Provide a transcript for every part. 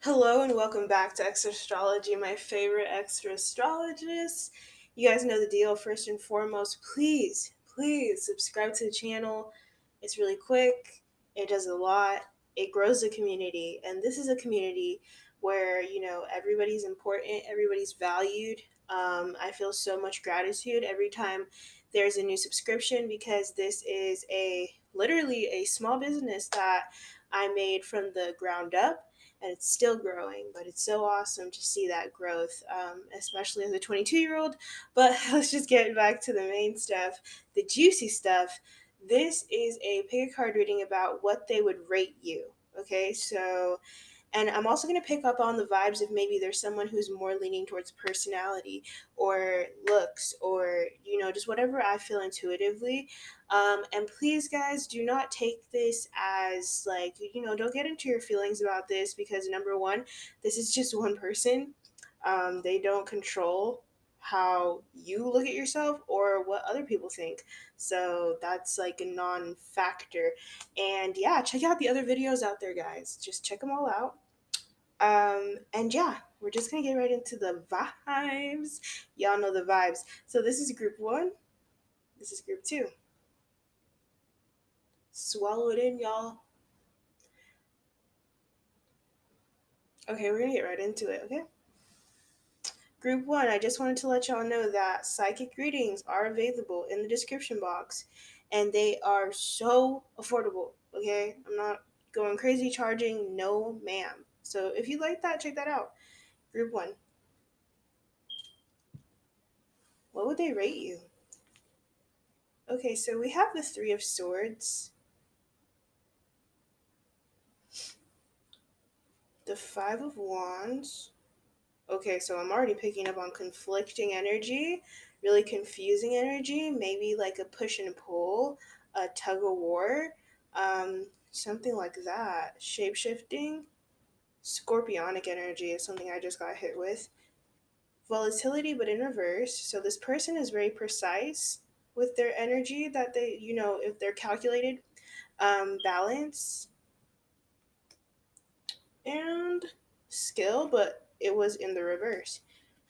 Hello and welcome back to Extra Astrology, my favorite extra astrologist. You guys know the deal. First and foremost, please subscribe to the channel. It's really quick, it does a lot, it grows the community. And this is a community where, everybody's important, everybody's valued. I feel so much gratitude every time there's a new subscription because this is literally a small business that I made from the ground up and it's still growing, but it's so awesome to see that growth, especially as a 22-year-old. But let's just get back to the main stuff, the juicy stuff. This is a pick a card reading about what they would rate you. Okay, so and I'm also going to pick up on the vibes if maybe there's someone who's more leaning towards personality or looks or, just whatever I feel intuitively. And please, guys, do not take this as like, don't get into your feelings about this because number one, this is just one person. They don't control how you look at yourself or what other people think. So that's like a non factor. And yeah, check out the other videos out there, guys. Just check them all out. And yeah, we're just gonna get right into the vibes. Y'all know the vibes. So this is group one. This is group two. Swallow it in, y'all. Okay, we're gonna get right into it, okay? Group one, I just wanted to let y'all know that psychic readings are available in the description box and they are so affordable, okay? I'm not going crazy charging, no ma'am. So if you like that, check that out. Group one, what would they rate you? Okay, so we have the Three of Swords, the Five of Wands. Okay, so I'm already picking up on conflicting energy, really confusing energy, maybe like a push and pull, a tug of war, something like that. Shape shifting, scorpionic energy is something I just got hit with. Volatility, but in reverse. So this person is very precise with their energy that they, if they're calculated, balance, and skill, but it was in the reverse.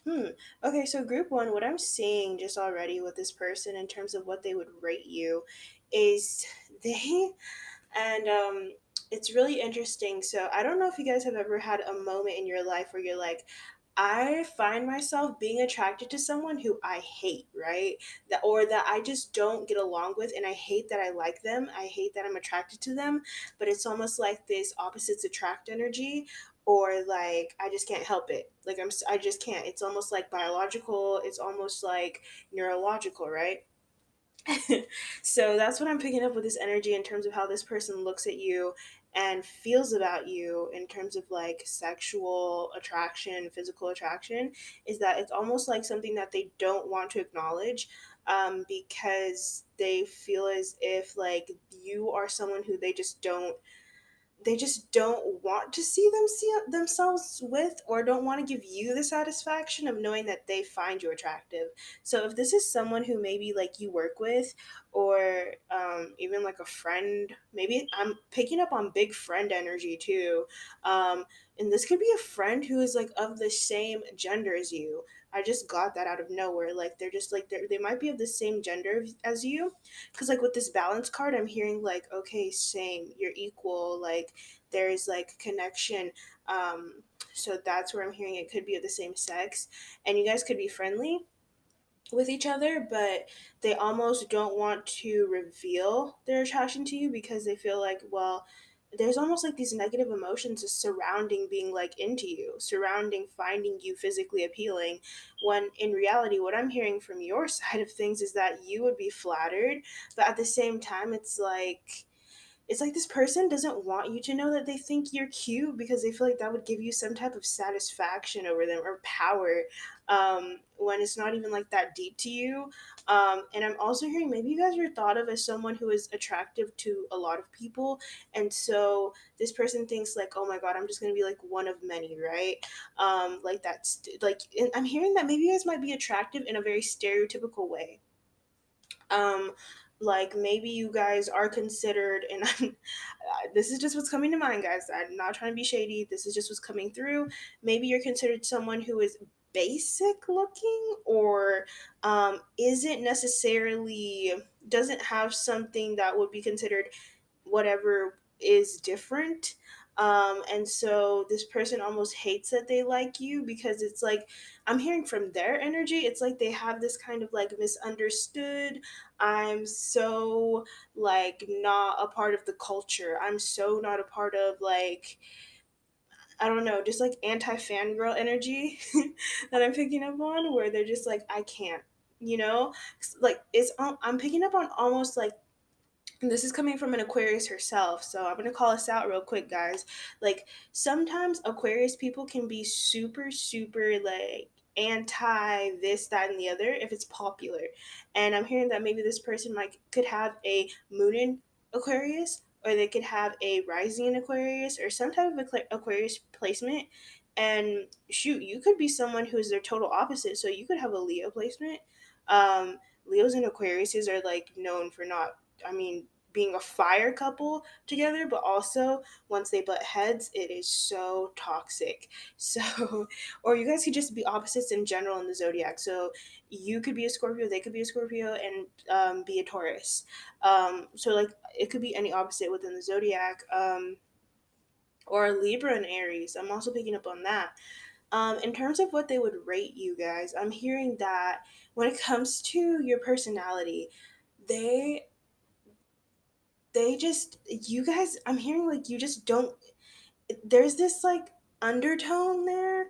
Hmm. Okay, so group one, what I'm seeing just already with this person in terms of what they would rate you is they, and it's really interesting. So I don't know if you guys have ever had a moment in your life where you're like, I find myself being attracted to someone who I hate, right? That or that I just don't get along with and I hate that I like them. I hate that I'm attracted to them, but it's almost like this opposites attract energy or like I just can't help it. Like I just can't. It's almost like biological, it's almost like neurological, right? So that's what I'm picking up with this energy in terms of how this person looks at you and feels about you in terms of like sexual attraction, physical attraction, is that it's almost like something that they don't want to acknowledge because they feel as if like you are someone who they just don't want to see themselves with or don't want to give you the satisfaction of knowing that they find you attractive. So if this is someone who maybe like you work with or even like a friend, maybe I'm picking up on big friend energy too. And this could be a friend who is like of the same gender as you. I just got that out of nowhere. Like they're just like they might be of the same gender as you, because like with this balance card I'm hearing like okay, same, you're equal, like there's like connection. So that's where I'm hearing it could be of the same sex and you guys could be friendly with each other, but they almost don't want to reveal their attraction to you because they feel like, well, there's almost like these negative emotions surrounding being like into you, surrounding finding you physically appealing. When in reality, what I'm hearing from your side of things is that you would be flattered, but at the same time, it's like this person doesn't want you to know that they think you're cute because they feel like that would give you some type of satisfaction over them or power when it's not even like that deep to you. And I'm also hearing maybe you guys are thought of as someone who is attractive to a lot of people. And so this person thinks like, oh my God, I'm just going to be like one of many, right? Like that's like, and I'm hearing that maybe you guys might be attractive in a very stereotypical way. Um, like maybe you guys are considered, and this is just what's coming to mind, guys. I'm not trying to be shady. This is just what's coming through. Maybe you're considered someone who is basic looking, or isn't necessarily, doesn't have something that would be considered whatever is different. And so this person almost hates that they like you, because it's like, I'm hearing from their energy, it's like they have this kind of like misunderstood, I'm so like not a part of the culture, I'm so not a part of like, I don't know, just like anti fangirl energy that I'm picking up on, where they're just like, I can't, you know, like it's, I'm picking up on almost like, and this is coming from an Aquarius herself, so I'm gonna call us out real quick, guys. Like, sometimes Aquarius people can be super, super like anti this, that, and the other if it's popular. And I'm hearing that maybe this person might could have a moon in Aquarius, or they could have a rising in Aquarius, or some type of Aquarius placement. And shoot, you could be someone who is their total opposite. So you could have a Leo placement. Leos and Aquariuses are like known for not, I mean, being a fire couple together, but also once they butt heads, it is so toxic. So, or you guys could just be opposites in general in the zodiac. So you could be a Scorpio, they could be a Scorpio, and be a Taurus. So like it could be any opposite within the zodiac. Or a Libra and Aries. I'm also picking up on that. In terms of what they would rate you guys, I'm hearing that when it comes to your personality, they they just, you guys, I'm hearing like you just don't, there's this like undertone there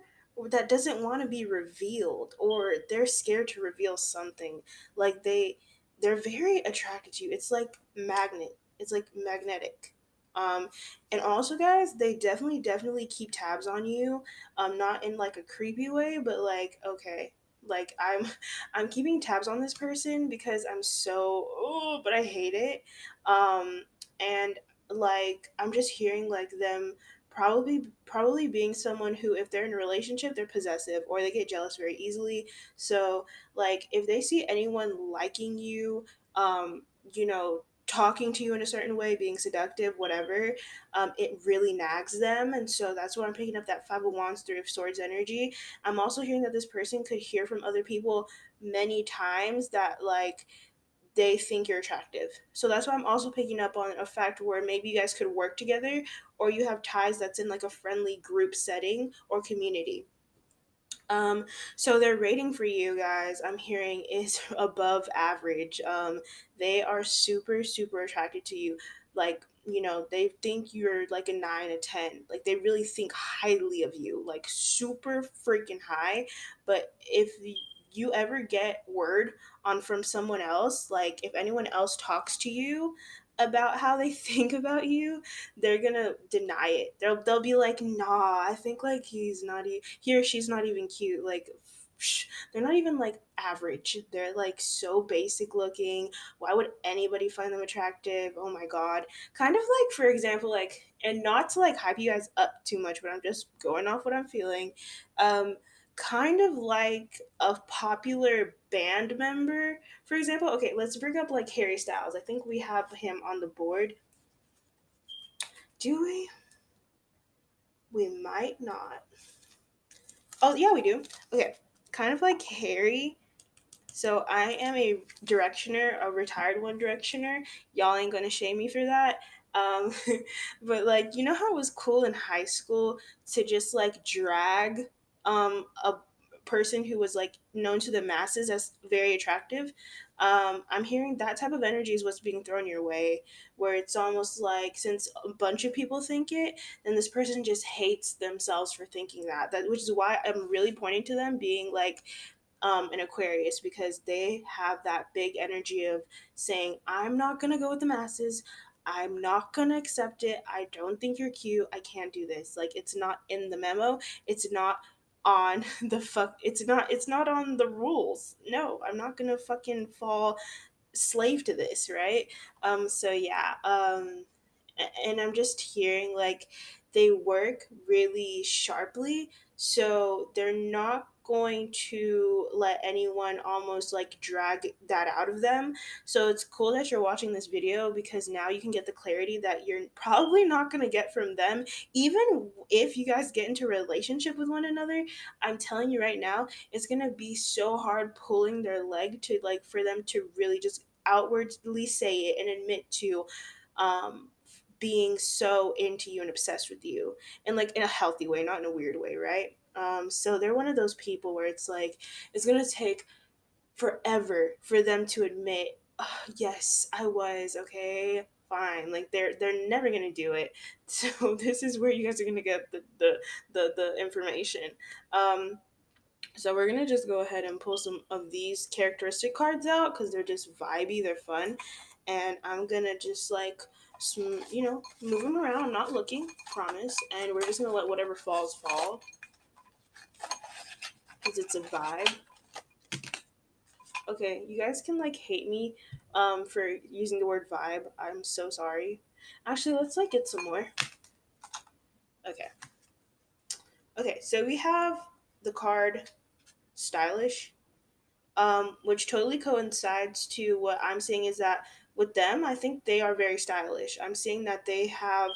that doesn't want to be revealed, or they're scared to reveal something. Like they're very attracted to you. It's like magnet, it's like magnetic. And also, guys, they definitely keep tabs on you, not in like a creepy way, but like, okay, like I'm keeping tabs on this person because I'm so, oh, but I hate it. And like I'm just hearing like them probably being someone who, if they're in a relationship, they're possessive, or they get jealous very easily. So like if they see anyone liking you, you know, talking to you in a certain way, being seductive, whatever, it really nags them. And so that's why I'm picking up that Five of Wands, Three of Swords energy. I'm also hearing that this person could hear from other people many times that like they think you're attractive. So that's why I'm also picking up on a fact where maybe you guys could work together, or you have ties that's in like a friendly group setting or community. Um, so their rating for you guys, I'm hearing, is above average. They are super, super attracted to you. Like, you know, they think you're like a 9, a 10. Like, they really think highly of you, like super freaking high. But if you ever get word on from someone else, like if anyone else talks to you about how they think about you, they're gonna deny it. They'll be like, nah, I think like he's not he or she's not even cute. Like, they're not even like average. They're like so basic looking. Why would anybody find them attractive? Oh my god. Kind of like, for example, like, and not to like hype you guys up too much, but I'm just going off what I'm feeling. Um, Kind of like a popular band member, for example. Okay, let's bring up like Harry Styles. I think we have him on the board. Do we? We might not. Oh, yeah, we do. Okay. Kind of like Harry. So I am a directioner, a retired one directioner. Y'all ain't gonna shame me for that. Um, but like, you know how it was cool in high school to just like drag a person who was like known to the masses as very attractive. I'm hearing that type of energy is what's being thrown your way, where it's almost like, since a bunch of people think it, then this person just hates themselves for thinking that. That, which is why I'm really pointing to them being like an Aquarius, because they have that big energy of saying, I'm not going to go with the masses. I'm not going to accept it. I don't think you're cute. I can't do this. Like, it's not in the memo. It's not on the fuck. It's not on the rules. No, I'm not going to fucking fall slave to this, right? So yeah. And I'm just hearing like they work really sharply, so they're not going to let anyone almost like drag that out of them. So it's cool that you're watching this video, because now you can get the clarity that you're probably not going to get from them. Even if you guys get into a relationship with one another, I'm telling you right now, it's going to be so hard pulling their leg to like for them to really just outwardly say it and admit to um being so into you and obsessed with you, and like in a healthy way, not in a weird way, right? So they're one of those people where it's like it's gonna take forever for them to admit, "Oh, yes, I was okay, fine." Like they're never gonna do it. So this is where you guys are gonna get the information. Um, so we're gonna just go ahead and pull some of these characteristic cards out because they're just vibey, they're fun, and I'm gonna just like move them around. I'm not looking, promise, and we're just gonna let whatever falls fall because it's a vibe. Okay, you guys can like hate me for using the word vibe. I'm so sorry. Actually, let's like get some more. Okay. Okay, so we have the card stylish, which totally coincides to what I'm seeing is that with them, I think they are very stylish. I'm seeing that they have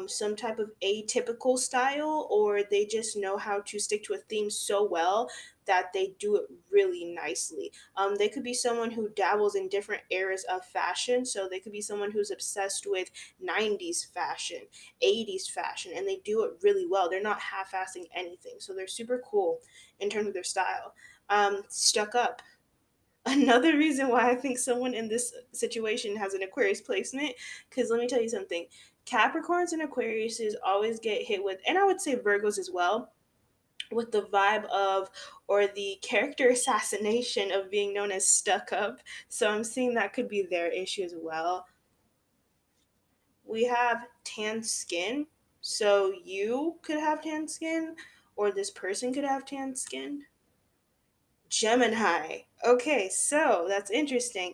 some type of atypical style, or they just know how to stick to a theme so well that they do it really nicely. They could be someone who dabbles in different eras of fashion. So they could be someone who's obsessed with 90s fashion, 80s fashion, and they do it really well. They're not half assing anything. So they're super cool in terms of their style. Stuck up. Another reason why I think someone in this situation has an Aquarius placement, because let me tell you something. Capricorns and Aquariuses always get hit with, and I would say Virgos as well, with the vibe of or the character assassination of being known as stuck up. So I'm seeing that could be their issue as well. We have tan skin. So you could have tan skin, or this person could have tan skin. Gemini. Okay, so that's interesting.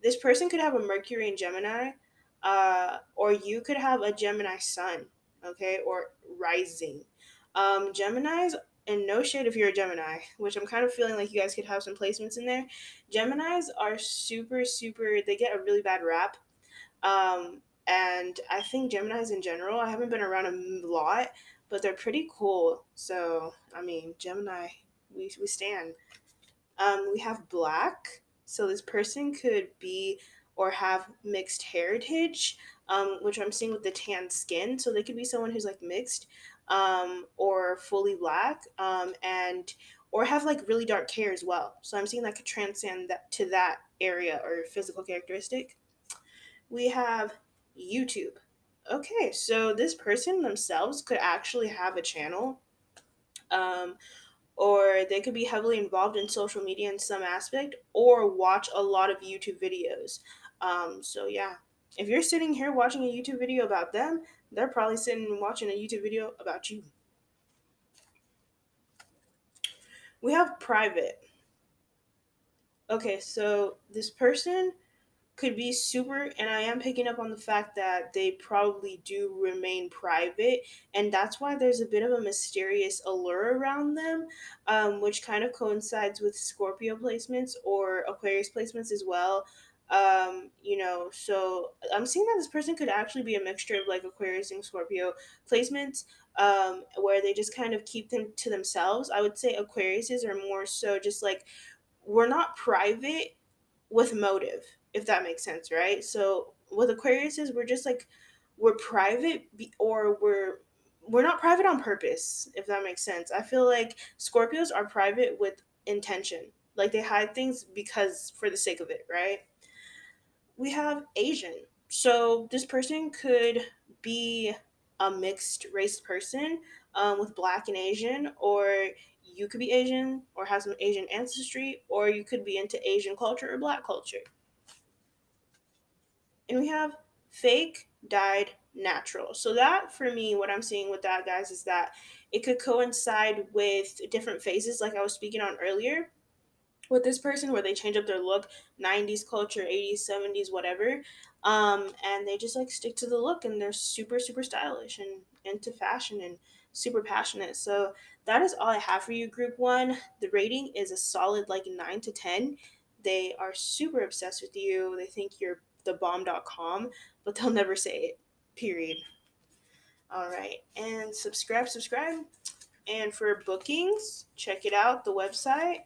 This person could have a Mercury in Gemini, or you could have a Gemini sun, okay, or rising. Geminis, and no shade if you're a Gemini, which I'm kind of feeling like you guys could have some placements in there. Geminis are super, super, they get a really bad rap. And I think Geminis in general, I haven't been around a lot, but they're pretty cool. So, I mean, Gemini, we stand. We have black. So this person could be or have mixed heritage, which I'm seeing with the tan skin. So they could be someone who's like mixed, or fully black, and or have like really dark hair as well. So I'm seeing that could transcend that to that area or physical characteristic. We have YouTube. Okay, so this person themselves could actually have a channel. Um, or they could be heavily involved in social media in some aspect, or watch a lot of YouTube videos. So yeah, if you're sitting here watching a YouTube video about them, they're probably sitting and watching a YouTube video about you. We have private. Okay, so this person could be super, and I am picking up on the fact that they probably do remain private, and that's why there's a bit of a mysterious allure around them, which kind of coincides with Scorpio placements or Aquarius placements as well. So I'm seeing that this person could actually be a mixture of like Aquarius and Scorpio placements, where they just kind of keep them to themselves. I would say Aquariuses are more so just like, we're not private with motive, if that makes sense, right? So with Aquariuses, we're just like, we're private, or we're not private on purpose, if that makes sense. I feel like Scorpios are private with intention, like they hide things because for the sake of it, right? We have Asian. So this person could be a mixed race person, with black and Asian, or you could be Asian or have some Asian ancestry, or you could be into Asian culture or black culture. And we have fake, dyed, natural. So that for me, what I'm seeing with that, guys, is that it could coincide with different phases, like I was speaking on earlier, with this person where they change up their look, 90s culture, 80s, 70s, whatever. And they just like stick to the look, and they're super, super stylish and into fashion and super passionate. So that is all I have for you, group one. The rating is a solid like 9 to 10. They are super obsessed with you. They think you're the bomb.com, but they'll never say it. Period. All right. And subscribe. And for bookings, check it out, the website.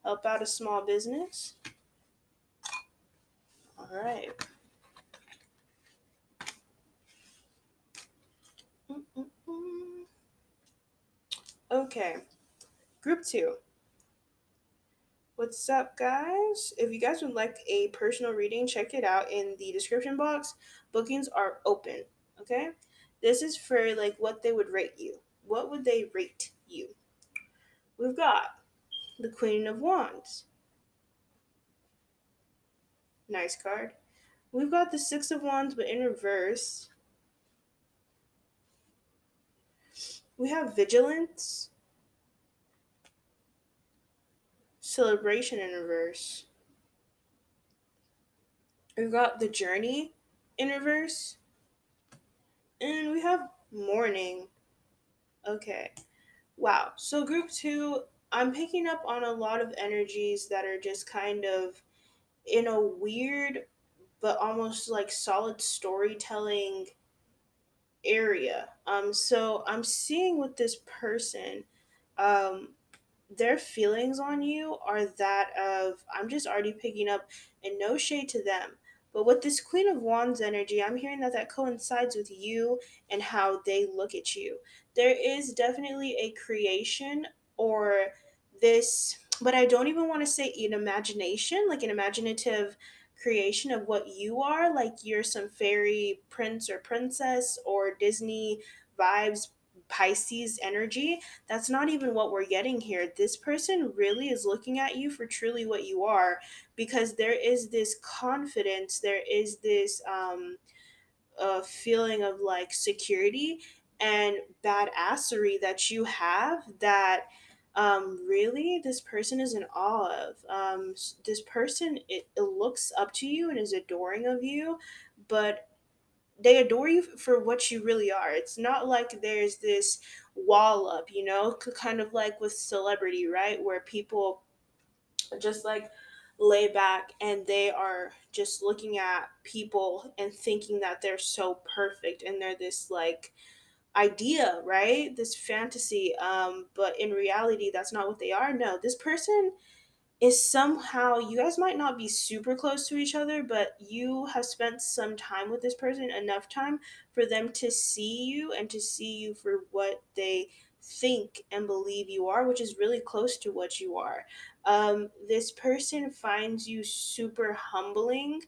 Help out a small business. All right. Mm-mm-mm. Okay. Group two. What's up, guys? If you guys would like a personal reading, check it out in the description box. Bookings are open. Okay. This is for like what they would rate you. What would they rate you? We've got the Queen of Wands. Nice card. We've got the Six of Wands, but in reverse. We have Vigilance, Celebration in reverse. We've got the Journey in reverse. And we have Mourning. Okay. Wow. So, group two, I'm picking up on a lot of energies that are just kind of in a weird but almost like solid storytelling area. So I'm seeing with this person, um, their feelings on you are that of I'm just already picking up, and no shade to them. But with this Queen of Wands energy, I'm hearing that that coincides with you and how they look at you. There is definitely a creation or this, but I don't even want to say an imagination, like an imaginative creation of what you are, like you're some fairy prince or princess or Disney vibes, Pisces energy. That's not even what we're getting here. This person really is looking at you for truly what you are, because there is this confidence, there is this feeling of like security and badassery that you have that really this person is in awe of. This person, it looks up to you and is adoring of you, but they adore you for what you really are. It's not like there's this wall up, kind of like with celebrity, right? Where people just like lay back and they are just looking at people and thinking that they're so perfect and they're this like idea, right? This fantasy. But in reality, that's not what they are. No, this person is somehow, you guys might not be super close to each other, but you have spent some time with this person, enough time for them to see you and to see you for what they think and believe you are, which is really close to what you are. This person finds you super humbling,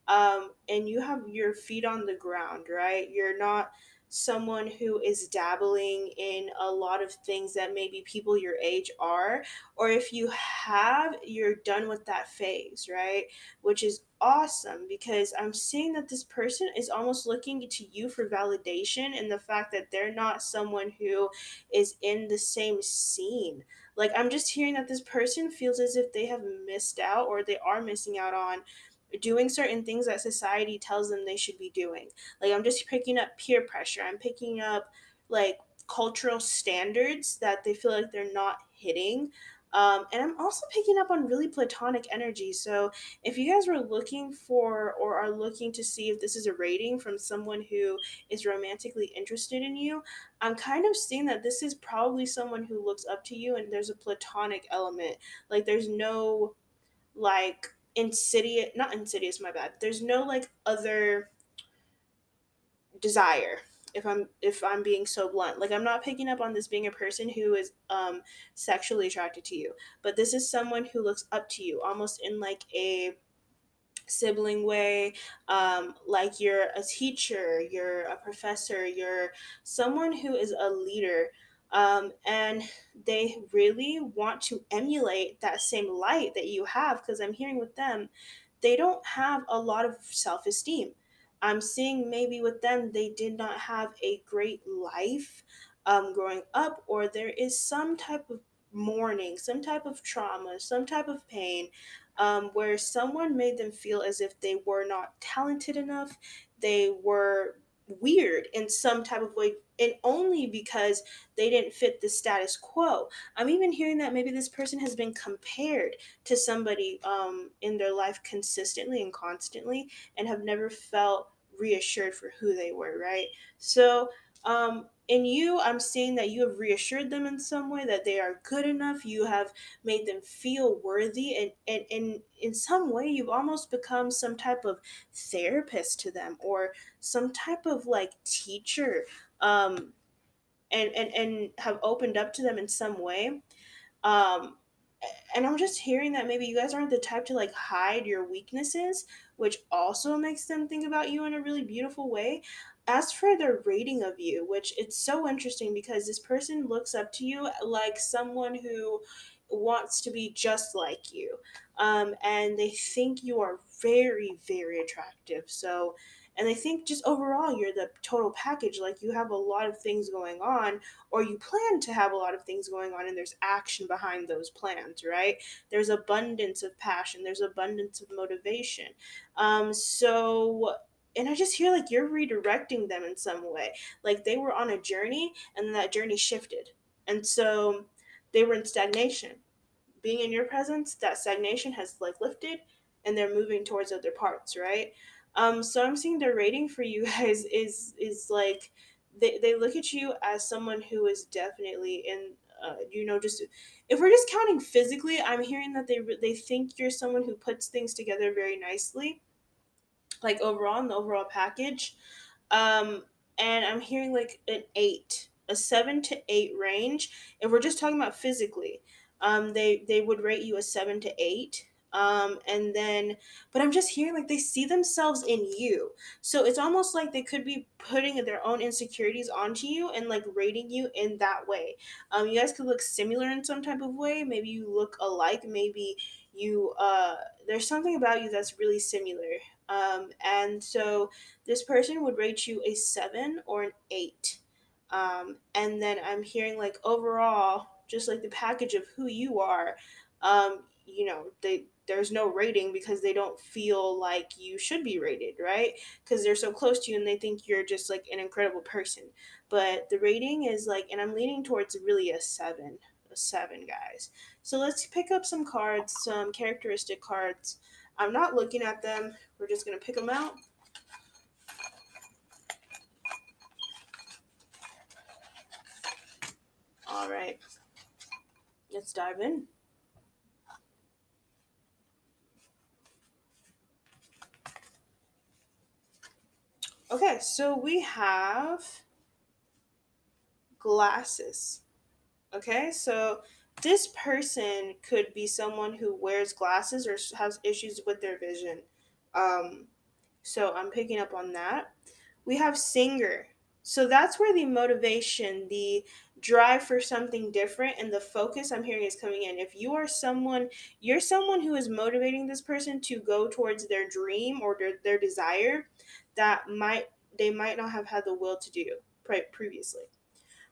and you have your feet on the ground, right? You're not someone who is dabbling in a lot of things that maybe people your age are, or if you have, you're done with that phase, right? Which is awesome, because I'm seeing that this person is almost looking to you for validation in the fact that they're not someone who is in the same scene. Like, I'm just hearing that this person feels as if they have missed out, or they are missing out on doing certain things that society tells them they should be doing. Like, I'm just picking up peer pressure. I'm picking up like cultural standards that they feel like they're not hitting. And I'm also picking up on really platonic energy. So if you guys were looking for, or are looking to see if this is a rating from someone who is romantically interested in you, I'm kind of seeing that this is probably someone who looks up to you, and there's a platonic element. Like, there's no like insidious, not insidious, my bad, there's no like other desire, if I'm being so blunt. Like, I'm not picking up on this being a person who is sexually attracted to you, but this is someone who looks up to you almost in like a sibling way. Like, you're a teacher, you're a professor, you're someone who is a leader. And they really want to emulate that same light that you have, because I'm hearing with them, they don't have a lot of self-esteem. I'm seeing maybe with them, they did not have a great life growing up, or there is some type of mourning, some type of trauma, some type of pain, where someone made them feel as if they were not talented enough, they were weird in some type of way, and only because they didn't fit the status quo. I'm even hearing that maybe this person has been compared to somebody in their life consistently and constantly, and have never felt reassured for who they were, right? So in you, I'm seeing that you have reassured them in some way that they are good enough. You have made them feel worthy, and in some way, you've almost become some type of therapist to them, or some type of like teacher, um, and have opened up to them in some way. Um, and I'm just hearing that maybe you guys aren't the type to like hide your weaknesses, which also makes them think about you in a really beautiful way. As for their rating of you, which it's so interesting because this person looks up to you like someone who wants to be just like you. And they think you are very, very attractive. So, and they think just overall you're the total package. Like you have a lot of things going on, or you plan to have a lot of things going on, and there's action behind those plans, right? There's abundance of passion, there's abundance of motivation. So, and I just hear like you're redirecting them in some way. Like they were on a journey, and then that journey shifted. And so they were in stagnation. Being in your presence, that stagnation has like lifted, and they're moving towards other parts, right? So I'm seeing the rating for you guys is like they look at you as someone who is definitely in just if we're just counting physically, I'm hearing that they think you're someone who puts things together very nicely, like overall in the overall package. um, and I'm hearing like an eight, a 7 to 8 range. If we're just talking about physically, they would rate you a 7 to 8. And then, but I'm just hearing like they see themselves in you. So it's almost like they could be putting their own insecurities onto you and like rating you in that way. You guys could look similar in some type of way. Maybe you look alike. Maybe you, there's something about you that's really similar. And so this person would rate you a 7 or an 8. And then I'm hearing like overall, just like the package of who you are, there's no rating because they don't feel like you should be rated, right? Because they're so close to you and they think you're just like an incredible person. But the rating is like, and I'm leaning towards really a seven, guys. So let's pick up some cards, some characteristic cards. I'm not looking at them. We're just gonna pick them out. All right, let's dive in. Okay, so we have glasses. Okay, so this person could be someone who wears glasses or has issues with their vision. Um, so I'm picking up on that. We have singer. So that's where the motivation, the drive for something different, and the focus I'm hearing is coming in. If you are someone, you're someone who is motivating this person to go towards their dream or their desire that they might not have had the will to do previously.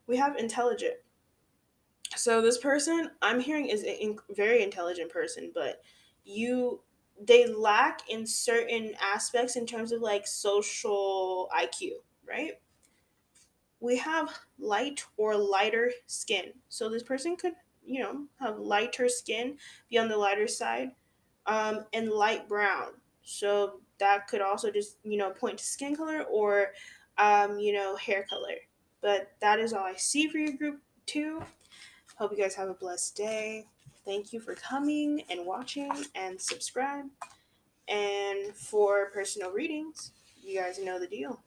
We have intelligent. So this person I'm hearing is a very intelligent person, but you they lack in certain aspects in terms of like social IQ, right? We have light or lighter skin. So this person could, have lighter skin, be on the lighter side, and light brown. So that could also just, point to skin color or, hair color. But that is all I see for your group two. Hope you guys have a blessed day. Thank you for coming and watching and subscribe. And for personal readings, you guys know the deal.